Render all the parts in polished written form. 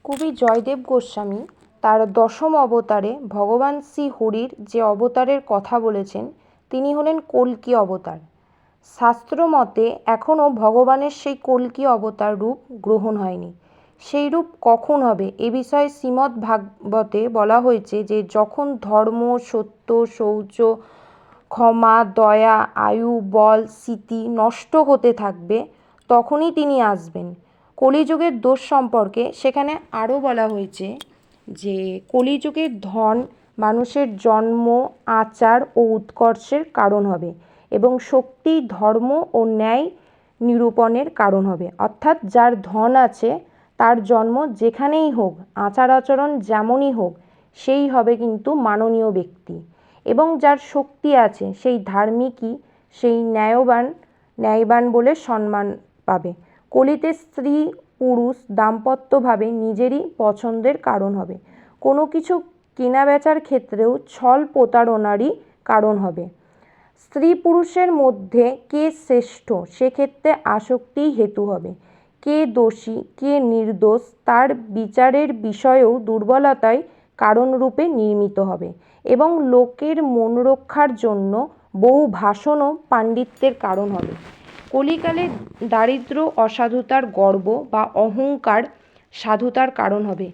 কবি জয়দেব গোস্বামী তার দশম অবতারে ভগবান শ্রী হরির যে অবতারের কথা বলেছেন তিনি হলেন কল্কি অবতার। শাস্ত্র মতে এখনও ভগবানের সেই কল্কি অবতার রূপ গ্রহণ হয়নি। সেই রূপ কখন হবে এ বিষয়ে শ্রীমদ্ ভাগবতে বলা হয়েছে যে যখন ধর্ম, সত্য, শৌচ, ক্ষমা, দয়া, আয়ু, বল, স্মৃতি নষ্ট হতে থাকবে তখনই তিনি আসবেন। কলিযুগের দোষ সম্পর্কে সেখানে আরও বলা হয়েছে যে কলিযুগের ধন মানুষের জন্ম, আচার ও উৎকর্ষের কারণ হবে এবং শক্তি, ধর্ম ও ন্যায় নিরূপণের কারণ হবে। অর্থাৎ যার ধন আছে তার জন্ম যেখানেই হোক, আচার আচরণ যেমনই হোক, সেই হবে কিন্তু মাননীয় ব্যক্তি। এবং যার শক্তি আছে সেই ধার্মিকই, সেই ন্যায়বান বলে সম্মান পাবে। কলিতে স্ত্রী পুরুষ দাম্পত্যভাবে নিজেরই পছন্দের কারণ হবে। কোনো কিছু কেনাবেচার ক্ষেত্রেও ছল প্রতারণারই কারণ হবে। স্ত্রী পুরুষের মধ্যে কে শ্রেষ্ঠ সেক্ষেত্রে আসক্তিই হেতু হবে। কে দোষী কে নির্দোষ তার বিচারের বিষয়েও দুর্বলতায় কারণরূপে নির্মিত হবে এবং লোকের মন রক্ষার জন্য বহু ভাষণ ও পাণ্ডিত্যের কারণ হবে। কলিকালে দারিদ্র্য অসাধুতার গর্ব বা অহংকার সাধুতার কারণ হবে।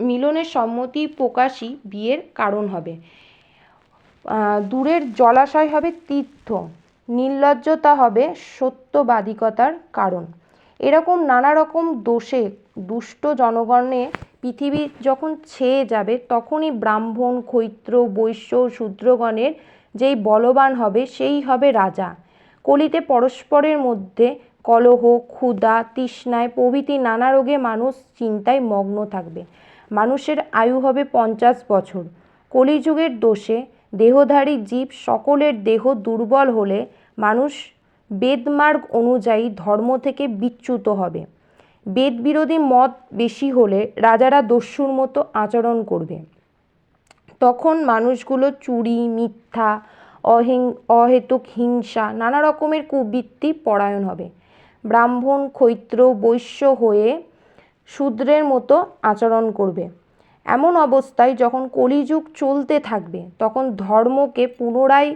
মিলনের সম্মতি প্রকাশই বিয়ের কারণ হবে। দূরের জলাশয় হবে তীর্থ, নির্লজ্জতা হবে সত্যবাদিকতার কারণ। এরকম নানা রকম দোষে দুষ্ট জনগণে পৃথিবী যখন ছেয়ে যাবে তখনই ব্রাহ্মণ, ক্ষত্রিয়, বৈশ্য, শূদ্রগণের যেই বলবান হবে সেই হবে রাজা। কলিতে পরস্পরের মধ্যে কলহ, ক্ষুধা, তৃষ্ণায় প্রভৃতি নানা রোগে মানুষ চিন্তায় মগ্ন থাকবে। মানুষের আয়ু হবে 50 বছর। কলিযুগের দোষে দেহধারী জীব সকলের দেহ দুর্বল হলে মানুষ বেদমার্গ অনুযায়ী ধর্ম থেকে বিচ্যুত হবে। বেদবিরোধী মত বেশি হলে রাজারা দস্যুর মতো আচরণ করবে। তখন মানুষগুলো চুরি, মিথ্যা, অহেতুক হিংসা, নানা রকমের কুবৃত্তি পরায়ণ হবে। ব্রাহ্মণ, ক্ষত্রিয়, বৈশ্য হয়ে শূদ্রের মতো আচরণ করবে। এমন অবস্থায় যখন কলিযুগ চলতে থাকবে তখন ধর্মকে পুনরায়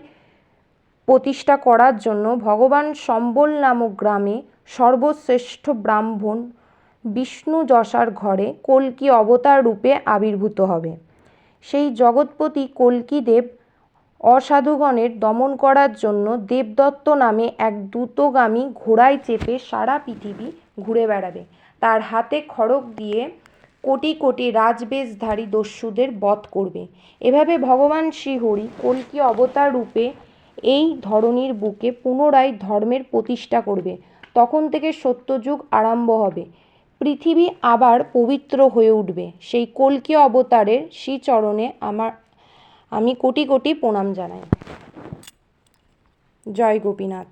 প্রতিষ্ঠা করার জন্য ভগবান সম্বল নামক গ্রামে সর্বশ্রেষ্ঠ ব্রাহ্মণ বিষ্ণু যশার ঘরে কল্কি অবতার রূপে আবির্ভূত হবে। সেই জগৎপতি কল্কি দেব অসাধুগণের দমন করার জন্য দেবদত্ত নামে এক দ্রুতগামী ঘোড়ায় চেপে সারা পৃথিবী ঘুরে বেড়াবে। তার হাতে খড়গ দিয়ে কোটি কোটি রাজবেশধারী দস্যুদের বধ করবে। এভাবে ভগবান শ্রীহরি কল্কি অবতার রূপে এই ধরণীর বুকে পুনরায় ধর্মের প্রতিষ্ঠা করবে। তখন থেকে সত্যযুগ আরম্ভ হবে। পৃথিবী আবার পবিত্র হয়ে উঠবে। সেই কল্কি অবতারের শ্রীচরণে আমি কোটি কোটি প্রণাম জানাই। জয় গোপীনাথ।